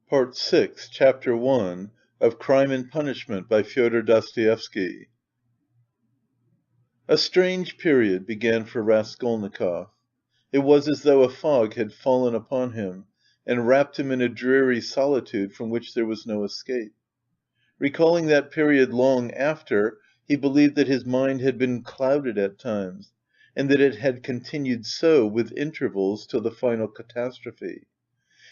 Part 6, Chapter 1 of Crime and Punishment by Fyodor Dostoevsky. A strange period began for Raskolnikov. It was as though a fog had fallen upon him and wrapped him in a dreary solitude from which there was no escape. Recalling that period long after, he believed that his mind had been clouded at times, and that it had continued so, with intervals, till the final catastrophe.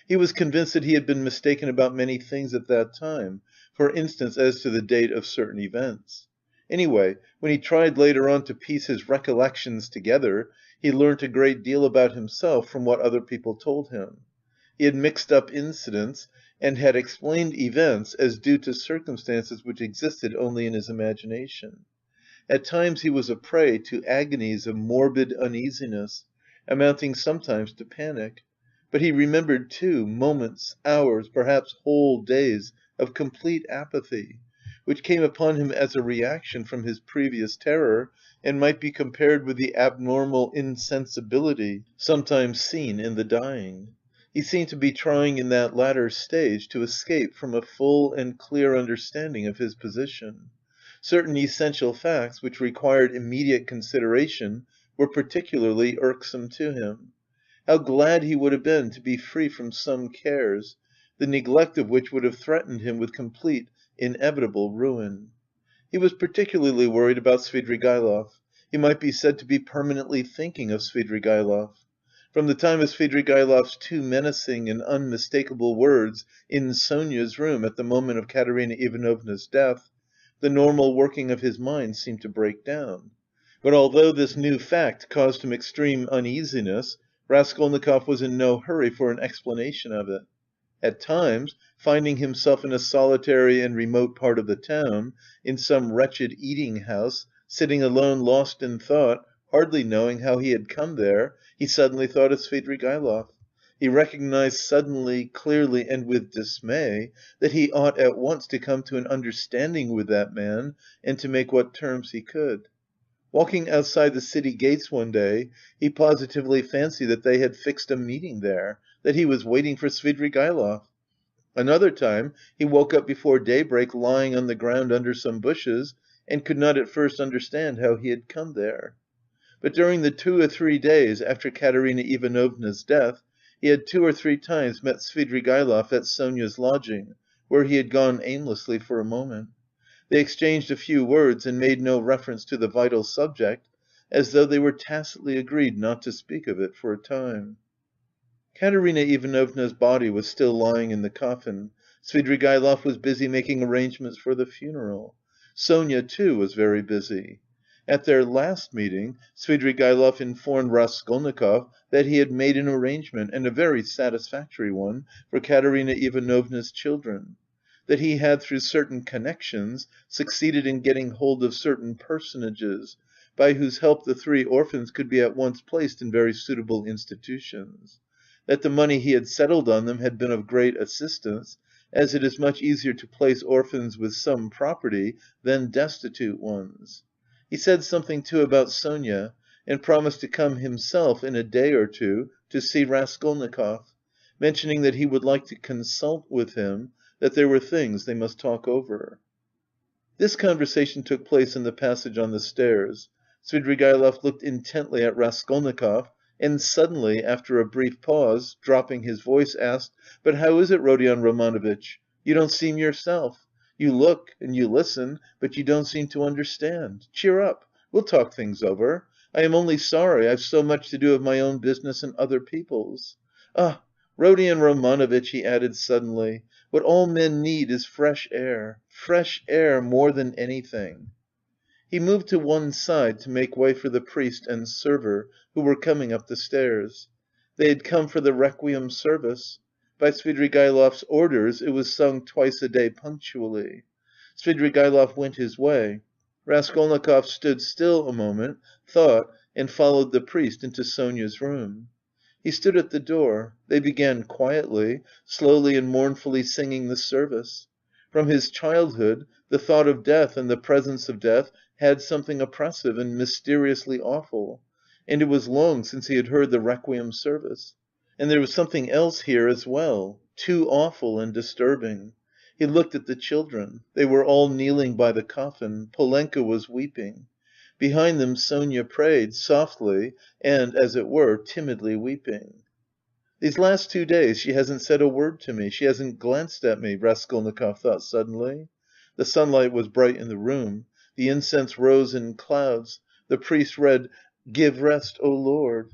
He was convinced that he had been mistaken about many things at that time, for instance as to the date of certain events. Anyway, when he tried later on to piece his recollections together, he learnt a great deal about himself from what other people told him. He had mixed up incidents, and had explained events as due to circumstances which existed only in his imagination. At times he was a prey to agonies of morbid uneasiness, amounting sometimes to panic. But he remembered, too, moments, hours, perhaps whole days of complete apathy, which came upon him as a reaction from his previous terror, and might be compared with the abnormal insensibility sometimes seen in the dying. He seemed to be trying in that latter stage to escape from a full and clear understanding of his position. Certain essential facts which required immediate consideration were particularly irksome to him. How glad he would have been to be free from some cares, the neglect of which would have threatened him with complete, inevitable ruin. He was particularly worried about Svidrigailov. He might be said to be permanently thinking of Svidrigailov. From the time of Svidrigailov's two menacing and unmistakable words in Sonia's room at the moment of Katerina Ivanovna's death, the normal working of his mind seemed to break down. But although this new fact caused him extreme uneasiness, Raskolnikov was in no hurry for an explanation of it. At times, finding himself in a solitary and remote part of the town, in some wretched eating-house, sitting alone lost in thought, hardly knowing how he had come there, he suddenly thought of Svidrigailov. He recognized suddenly, clearly, and with dismay, that he ought at once to come to an understanding with that man, and to make what terms he could. Walking outside the city gates one day, he positively fancied that they had fixed a meeting there, that he was waiting for Svidrigailov. Another time he woke up before daybreak lying on the ground under some bushes, and could not at first understand how he had come there. But during the 2 or 3 days after Katerina Ivanovna's death, he had 2 or 3 times met Svidrigailov at Sonia's lodging, where he had gone aimlessly for a moment. They exchanged a few words and made no reference to the vital subject, as though they were tacitly agreed not to speak of it for a time. Katerina Ivanovna's body was still lying in the coffin. Svidrigailov was busy making arrangements for the funeral. Sonia, too, was very busy. At their last meeting, Svidrigailov informed Raskolnikov that he had made an arrangement, and a very satisfactory one, for Katerina Ivanovna's children. That he had, through certain connections, succeeded in getting hold of certain personages, by whose help the 3 orphans could be at once placed in very suitable institutions. That the money he had settled on them had been of great assistance, as it is much easier to place orphans with some property than destitute ones. He said something too about Sonia, and promised to come himself in a day or 2 to see Raskolnikov, mentioning that he would like to consult with him, that there were things they must talk over. This conversation took place in the passage on the stairs. Svidrigailov looked intently at Raskolnikov, and suddenly, after a brief pause, dropping his voice, asked: "But how is it, Rodion Romanovitch? You don't seem yourself. You look and you listen, but you don't seem to understand. Cheer up, we'll talk things over. I am only sorry I've so much to do of my own business and other people's. Ah, Rodion Romanovitch," he added suddenly, "what all men need is fresh air more than anything." He moved to one side to make way for the priest and server, who were coming up the stairs. They had come for the requiem service. By Svidrigailov's orders it was sung twice a day punctually. Svidrigailov went his way. Raskolnikov stood still a moment, thought, and followed the priest into Sonia's room. He stood at the door. They began quietly, slowly and mournfully singing the service. From his childhood the thought of death and the presence of death had something oppressive and mysteriously awful, and it was long since he had heard the requiem service. And there was something else here as well, too awful and disturbing. He looked at the children. They were all kneeling by the coffin. Polenka was weeping. Behind them Sonia prayed, softly and, as it were, timidly weeping. "These last 2 days she hasn't said a word to me, she hasn't glanced at me," Raskolnikov thought suddenly. The sunlight was bright in the room. The incense rose in clouds. The priest read, "Give rest, O Lord."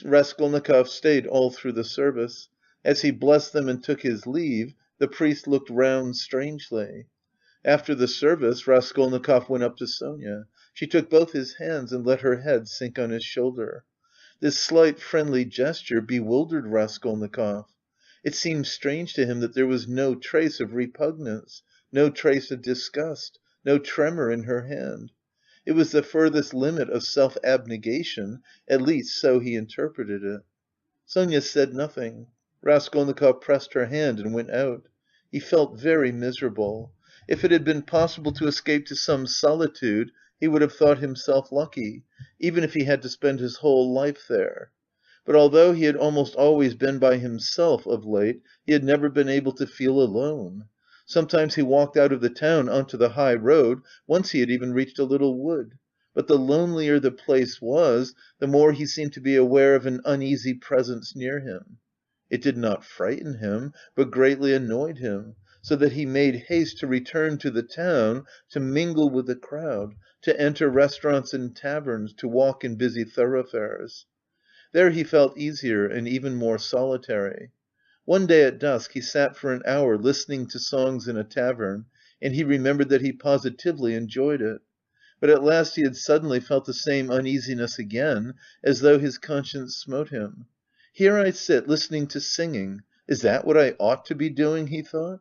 Raskolnikov stayed all through the service. As he blessed them and took his leave, the priest looked round strangely. After the service, Raskolnikov went up to Sonia. She took both his hands and let her head sink on his shoulder. This slight friendly gesture bewildered Raskolnikov. It seemed strange to him that there was no trace of repugnance, no trace of disgust, no tremor in her hand. It was the furthest limit of self-abnegation, at least so he interpreted it. Sonia said nothing. Raskolnikov pressed her hand and went out. He felt very miserable. If it had been possible to escape to some solitude, he would have thought himself lucky, even if he had to spend his whole life there. But although he had almost always been by himself of late, he had never been able to feel alone. Sometimes he walked out of the town on to the high road, once he had even reached a little wood. But the lonelier the place was, the more he seemed to be aware of an uneasy presence near him. It did not frighten him, but greatly annoyed him, so that he made haste to return to the town, to mingle with the crowd, to enter restaurants and taverns, to walk in busy thoroughfares. There he felt easier and even more solitary. One day at dusk he sat for an hour listening to songs in a tavern, and he remembered that he positively enjoyed it. But at last he had suddenly felt the same uneasiness again, as though his conscience smote him. "Here I sit listening to singing. Is that what I ought to be doing?" he thought.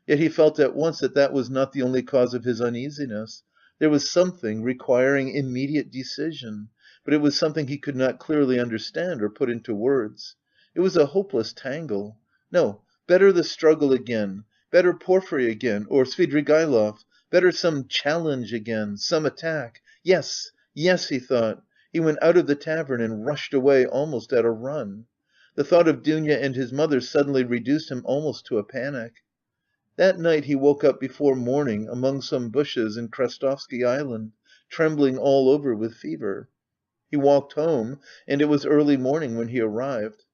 Yet he felt at once that that was not the only cause of his uneasiness. There was something requiring immediate decision, but it was something he could not clearly understand or put into words. It was a hopeless tangle. No, better the struggle again, better Porphyry again, or Svidrigailov, better some challenge again, some attack. Yes, yes, he thought. He went out of the tavern and rushed away almost at a run. The thought of Dounia and his mother suddenly reduced him almost to a panic. That night he woke up before morning among some bushes in Krestovsky Island, trembling all over with fever. He walked home, and it was early morning when he arrived.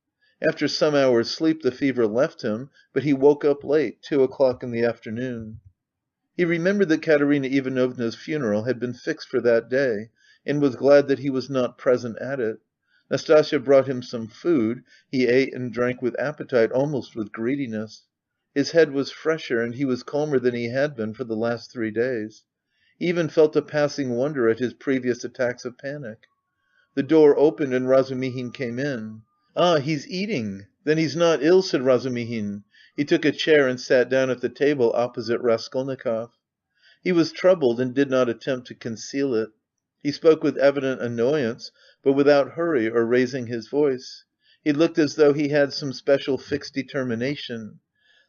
After some hours' sleep the fever left him, but he woke up late, 2 o'clock in the afternoon. He remembered that Katerina Ivanovna's funeral had been fixed for that day, and was glad that he was not present at it. Nastasya brought him some food; he ate and drank with appetite, almost with greediness. His head was fresher and he was calmer than he had been for the last 3 days. He even felt a passing wonder at his previous attacks of panic. The door opened and Razumihin came in. "Ah, he's eating! Then he's not ill," said Razumihin. He took a chair and sat down at the table opposite Raskolnikov. He was troubled and did not attempt to conceal it. He spoke with evident annoyance, but without hurry or raising his voice. He looked as though he had some special fixed determination.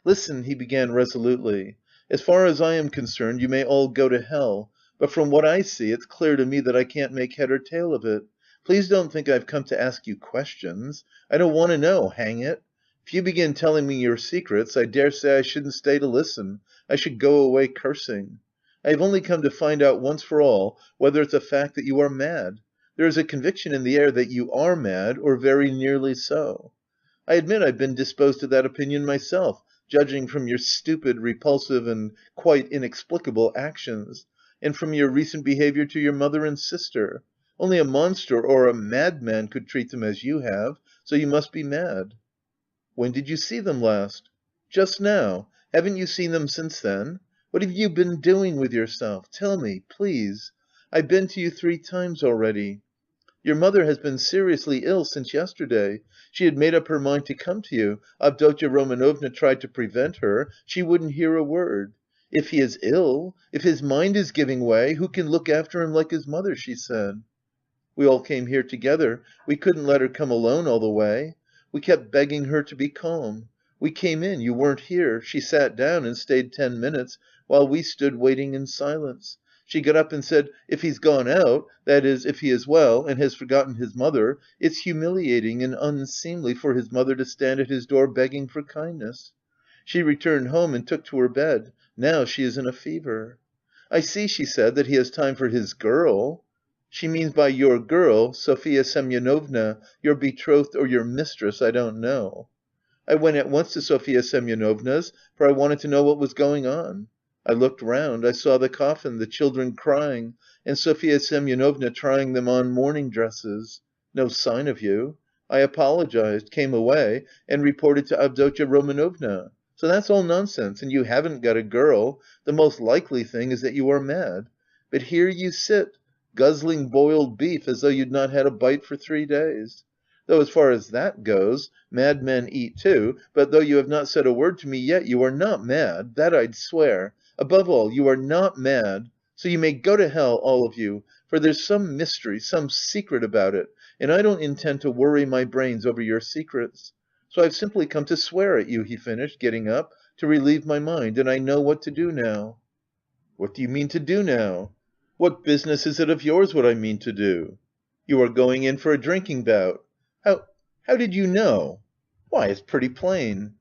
"Listen," he began resolutely. "As far as I am concerned, you may all go to hell, but from what I see it's clear to me that I can't make head or tail of it. Please don't think I've come to ask you questions. I don't want to know, hang it! If you begin telling me your secrets, I dare say I shouldn't stay to listen, I should go away cursing. I have only come to find out once for all whether it's a fact that you are mad. There is a conviction in the air that you are mad, or very nearly so. I admit I've been disposed to that opinion myself, judging from your stupid, repulsive and quite inexplicable actions, and from your recent behaviour to your mother and sister. Only a monster or a madman could treat them as you have, so you must be mad." "When did you see them last?" "Just now. Haven't you seen them since then? What have you been doing with yourself? Tell me, please. I've been to you 3 times already. Your mother has been seriously ill since yesterday. She had made up her mind to come to you. Avdotya Romanovna tried to prevent her. She wouldn't hear a word. 'If he is ill, if his mind is giving way, who can look after him like his mother?' she said. We all came here together. We couldn't let her come alone all the way. We kept begging her to be calm. We came in, you weren't here. She sat down and stayed 10 minutes, while we stood waiting in silence. She got up and said, if he's gone out, that is, if he is well, and has forgotten his mother, it's humiliating and unseemly for his mother to stand at his door begging for kindness. She returned home and took to her bed. Now she is in a fever. I see, she said, that he has time for his girl. She means by your girl, Sofya Semyonovna, your betrothed or your mistress, I don't know. I went at once to Sofya Semyonovna's, for I wanted to know what was going on. I looked round, I saw the coffin, the children crying, and Sofya Semyonovna trying them on mourning dresses. No sign of you. I apologized, came away, and reported to Avdotya Romanovna. So that's all nonsense, and you haven't got a girl. The most likely thing is that you are mad. But here you sit, guzzling boiled beef as though you'd not had a bite for 3 days. Though as far as that goes, madmen eat too, but though you have not said a word to me yet, you are not mad, that I'd swear. Above all, you are not mad. So you may go to hell, all of you, for there's some mystery, some secret about it, and I don't intend to worry my brains over your secrets. So I've simply come to swear at you, he finished, getting up, to relieve my mind, and I know what to do now. What do you mean to do now? What business is it of yours what I mean to do? You are going in for a drinking bout. How did you know? Why, it's pretty plain.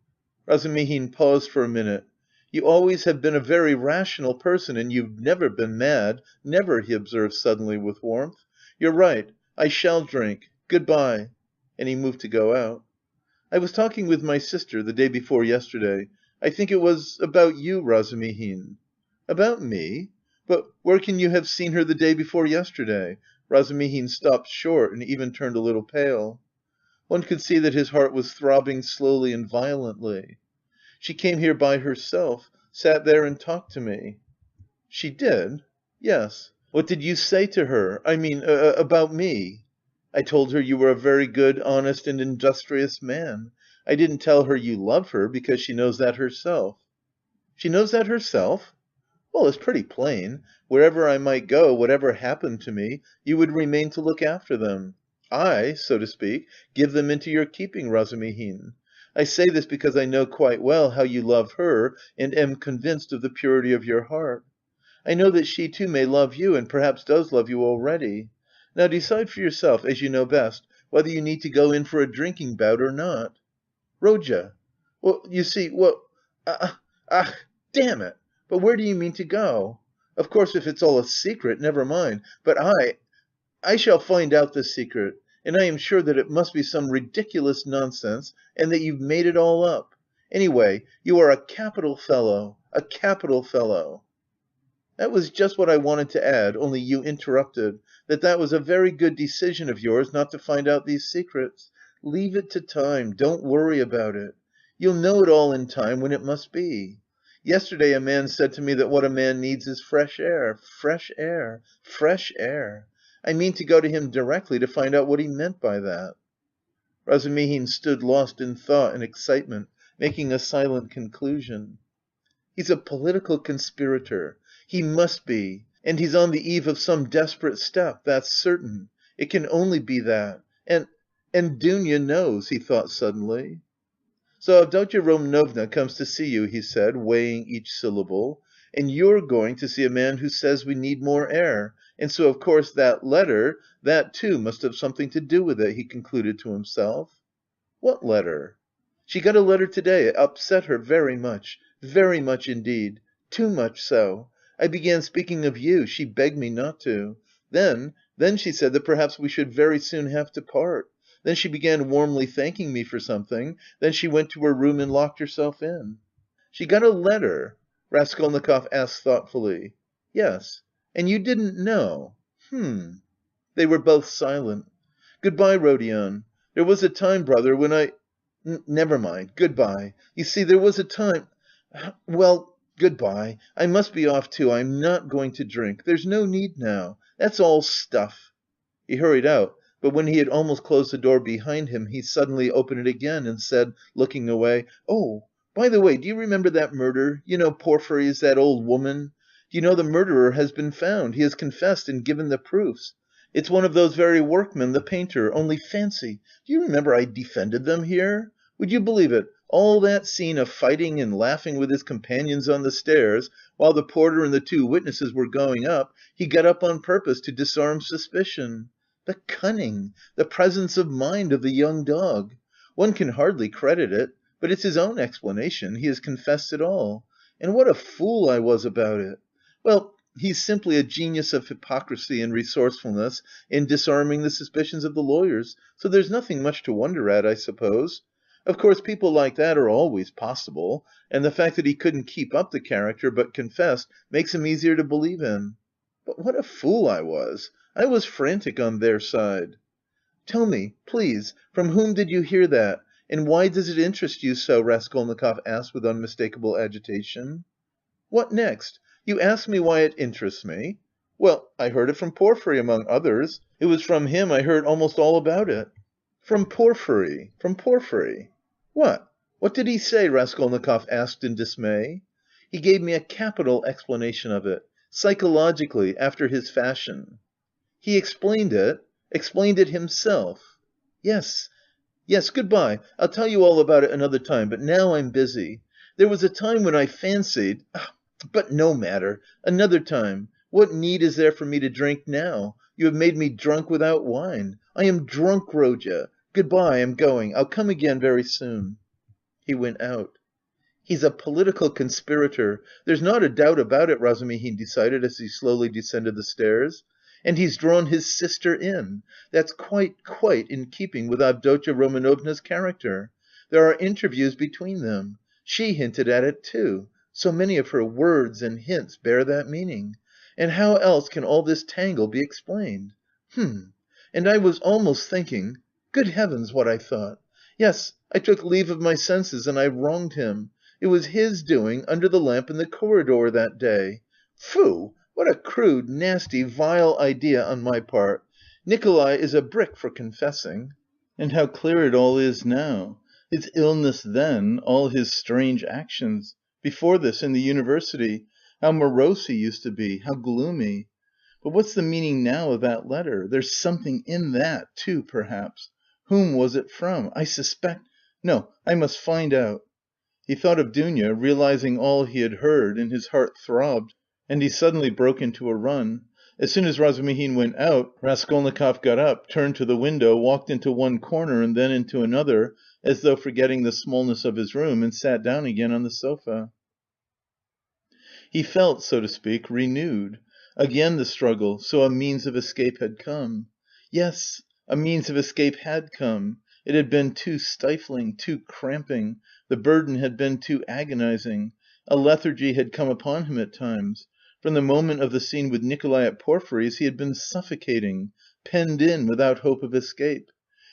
Razumihin paused for a minute. You always have been a very rational person and you've never been mad. Never, he observed suddenly with warmth. You're right. I shall drink. Goodbye. And he moved to go out. I was talking with my sister the day before yesterday. I think it was about you, Razumihin. About me? But where can you have seen her the day before yesterday? Razumihin stopped short and even turned a little pale. One could see that his heart was throbbing slowly and violently. She came here by herself, sat there and talked to me. She did? Yes. What did you say to her? I mean, about me? I told her you were a very good, honest and industrious man. I didn't tell her you love her, because she knows that herself. She knows that herself? Well, it's pretty plain. Wherever I might go, whatever happened to me, you would remain to look after them. I, so to speak, give them into your keeping, Razumihin. I say this because I know quite well how you love her and am convinced of the purity of your heart. I know that she too may love you and perhaps does love you already. Now decide for yourself, as you know best, whether you need to go in for a drinking bout or not. Rodya. Well, you see, damn it! But where do you mean to go? Of course, if it's all a secret, never mind. But I shall find out the secret, and I am sure that it must be some ridiculous nonsense, and that you've made it all up. Anyway, you are a capital fellow, a capital fellow. That was just what I wanted to add, only you interrupted, that was a very good decision of yours not to find out these secrets. Leave it to time, don't worry about it. You'll know it all in time when it must be. Yesterday a man said to me that what a man needs is fresh air, fresh air, fresh air. I mean to go to him directly to find out what he meant by that. Razumihin stood lost in thought and excitement, making a silent conclusion. He's a political conspirator. He must be. And he's on the eve of some desperate step, that's certain. It can only be that. And Dounia knows, he thought suddenly. So Avdotya Romanovna comes to see you, he said, weighing each syllable. And you're going to see a man who says we need more air. And so, of course, that letter, that too must have something to do with it, he concluded to himself. What letter? She got a letter today. It upset her very much indeed. Too much so. I began speaking of you. She begged me not to. Then she said that perhaps we should very soon have to part. Then she began warmly thanking me for something. Then she went to her room and locked herself in. She got a letter? Raskolnikov asked thoughtfully. Yes. And you didn't know? They were both silent. Goodbye, Rodion. There was a time, brother, when I... Never mind. Goodbye. You see, there was a time... Well, goodbye. I must be off too. I'm not going to drink. There's no need now. That's all stuff. He hurried out, but when he had almost closed the door behind him, he suddenly opened it again and said, looking away, "Oh, by the way, do you remember that murder? You know Porphyry's, that old woman? Do you know the murderer has been found? He has confessed and given the proofs. It's one of those very workmen, the painter, only fancy, do you remember I defended them here? Would you believe it? All that scene of fighting and laughing with his companions on the stairs, while the porter and the two witnesses were going up, he got up on purpose to disarm suspicion. The cunning, the presence of mind of the young dog! One can hardly credit it, but it's his own explanation, he has confessed it all. And what a fool I was about it! Well, he's simply a genius of hypocrisy and resourcefulness in disarming the suspicions of the lawyers, so there's nothing much to wonder at, I suppose. Of course, people like that are always possible, and the fact that he couldn't keep up the character but confessed makes him easier to believe in. But what a fool I was! I was frantic on their side. "Tell me, please, from whom did you hear that, and why does it interest you so?" Raskolnikov asked with unmistakable agitation. "What next? You ask me why it interests me? Well, I heard it from Porphyry among others. It was from him I heard almost all about it." "From Porphyry? From Porphyry? What? What did he say?" Raskolnikov asked in dismay. "He gave me a capital explanation of it. Psychologically, after his fashion." "He explained it? Explained it himself?" "Yes, yes, good bye, I'll tell you all about it another time, but now I'm busy. There was a time when I fancied... But no matter, another time. What need is there for me to drink now? You have made me drunk without wine. I am drunk, Rodya. Good bye, I'm going. I'll come again very soon." He went out. "He's a political conspirator, there's not a doubt about it," Razumihin decided as he slowly descended the stairs. "And he's drawn his sister in. That's quite in keeping with Avdotya Romanovna's character. There are interviews between them. She hinted at it too. So many of her words and hints bear that meaning. And how else can all this tangle be explained? And I was almost thinking... Good heavens, what I thought! Yes, I took leave of my senses and I wronged him. It was his doing, under the lamp in the corridor that day. Foo! What a crude, nasty, vile idea on my part! Nikolay is a brick for confessing. And how clear it all is now! His illness then, all his strange actions... Before this, in the university, how morose he used to be, how gloomy. But what's the meaning now of that letter? There's something in that, too, perhaps. Whom was it from? I suspect... No, I must find out." He thought of Dounia, realising all he had heard, and his heart throbbed, and he suddenly broke into a run. As soon as Razumihin went out, Raskolnikov got up, turned to the window, walked into one corner and then into another, as though forgetting the smallness of his room, and sat down again on the sofa. He felt, so to speak, renewed. Again the struggle, so a means of escape had come. Yes, a means of escape had come. It had been too stifling, too cramping, the burden had been too agonizing. A lethargy had come upon him at times. From the moment of the scene with Nikolay at Porphyry's he had been suffocating, penned in without hope of escape.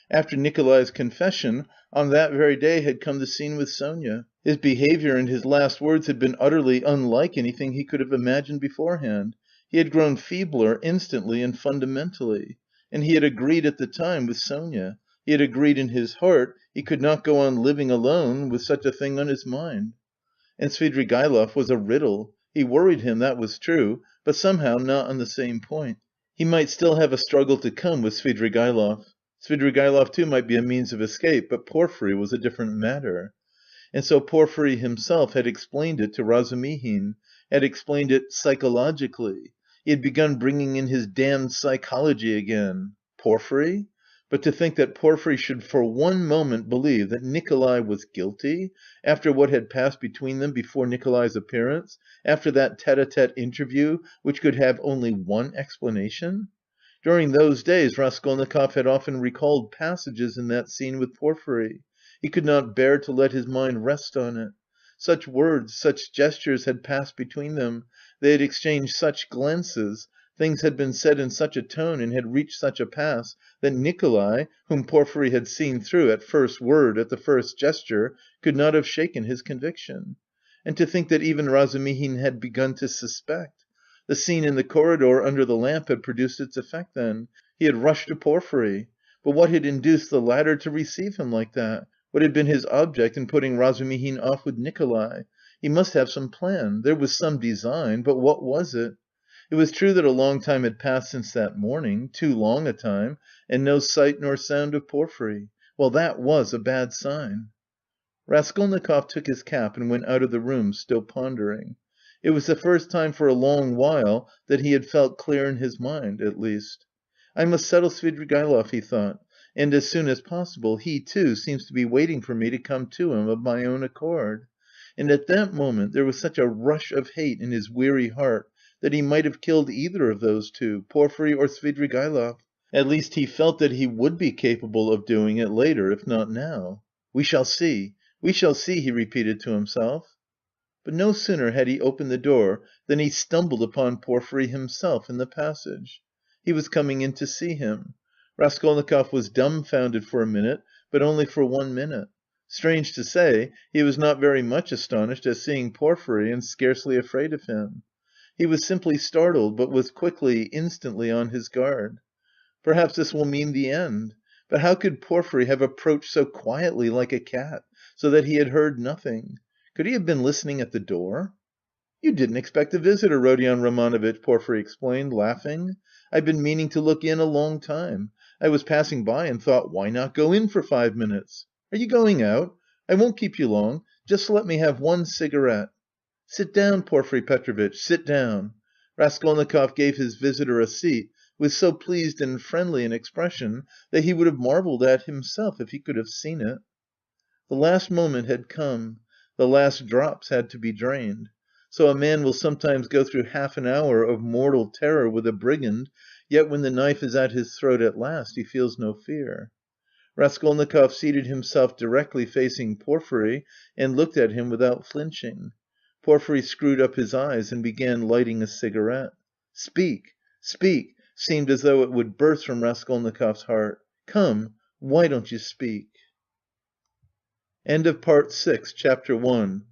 After Nikolay's confession, on that very day had come the scene with Sonia. His behaviour and his last words had been utterly unlike anything he could have imagined beforehand. He had grown feebler instantly and fundamentally. And he had agreed at the time with Sonia. He had agreed in his heart he could not go on living alone with such a thing on his mind. And Svidrigailov was a riddle. He worried him, that was true, but somehow not on the same point. He might still have a struggle to come with Svidrigailov. Svidrigailov too might be a means of escape, but Porphyry was a different matter. And so Porphyry himself had explained it to Razumihin, had explained it psychologically. He had begun bringing in his damned psychology again. Porphyry? But to think that Porphyry should for one moment believe that Nikolay was guilty, after what had passed between them before Nikolay's appearance, after that tête-à-tête interview which could have only one explanation? During those days Raskolnikov had often recalled passages in that scene with Porphyry. He could not bear to let his mind rest on it. Such words, such gestures had passed between them, they had exchanged such glances, things had been said in such a tone and had reached such a pass, that Nikolay, whom Porphyry had seen through at first word, at the first gesture, could not have shaken his conviction. And to think that even Razumihin had begun to suspect! The scene in the corridor under the lamp had produced its effect then. He had rushed to Porphyry. But what had induced the latter to receive him like that? What had been his object in putting Razumihin off with Nikolay? He must have some plan. There was some design, but what was it? It was true that a long time had passed since that morning, too long a time, and no sight nor sound of Porphyry. Well, that was a bad sign. Raskolnikov took his cap and went out of the room, still pondering. It was the first time for a long while that he had felt clear in his mind, at least. "I must settle Svidrigailov," he thought, "and as soon as possible. He, too, seems to be waiting for me to come to him of my own accord." And at that moment there was such a rush of hate in his weary heart that he might have killed either of those two, Porfiry or Svidrigailov. At least he felt that he would be capable of doing it later, if not now. "We shall see, we shall see," he repeated to himself. But no sooner had he opened the door than he stumbled upon Porfiry himself in the passage. He was coming in to see him. Raskolnikov was dumbfounded for a minute, but only for 1 minute. Strange to say, he was not very much astonished at seeing Porfiry and scarcely afraid of him. He was simply startled, but was quickly, instantly on his guard. Perhaps this will mean the end. But how could Porfiry have approached so quietly like a cat, so that he had heard nothing? Could he have been listening at the door? "You didn't expect a visitor, Rodion Romanovitch," Porfiry explained, laughing. "I've been meaning to look in a long time. I was passing by and thought, why not go in for 5 minutes? Are you going out? I won't keep you long. Just let me have one cigarette." "Sit down, Porfiry Petrovitch, sit down." Raskolnikov gave his visitor a seat with so pleased and friendly an expression that he would have marvelled at himself if he could have seen it. The last moment had come. The last drops had to be drained. So a man will sometimes go through half an hour of mortal terror with a brigand, yet when the knife is at his throat at last, he feels no fear. Raskolnikov seated himself directly facing Porfiry and looked at him without flinching. Porfiry screwed up his eyes and began lighting a cigarette. "Speak, speak," seemed as though it would burst from Raskolnikov's heart. "Come, why don't you speak?" End of Part 6, Chapter 1.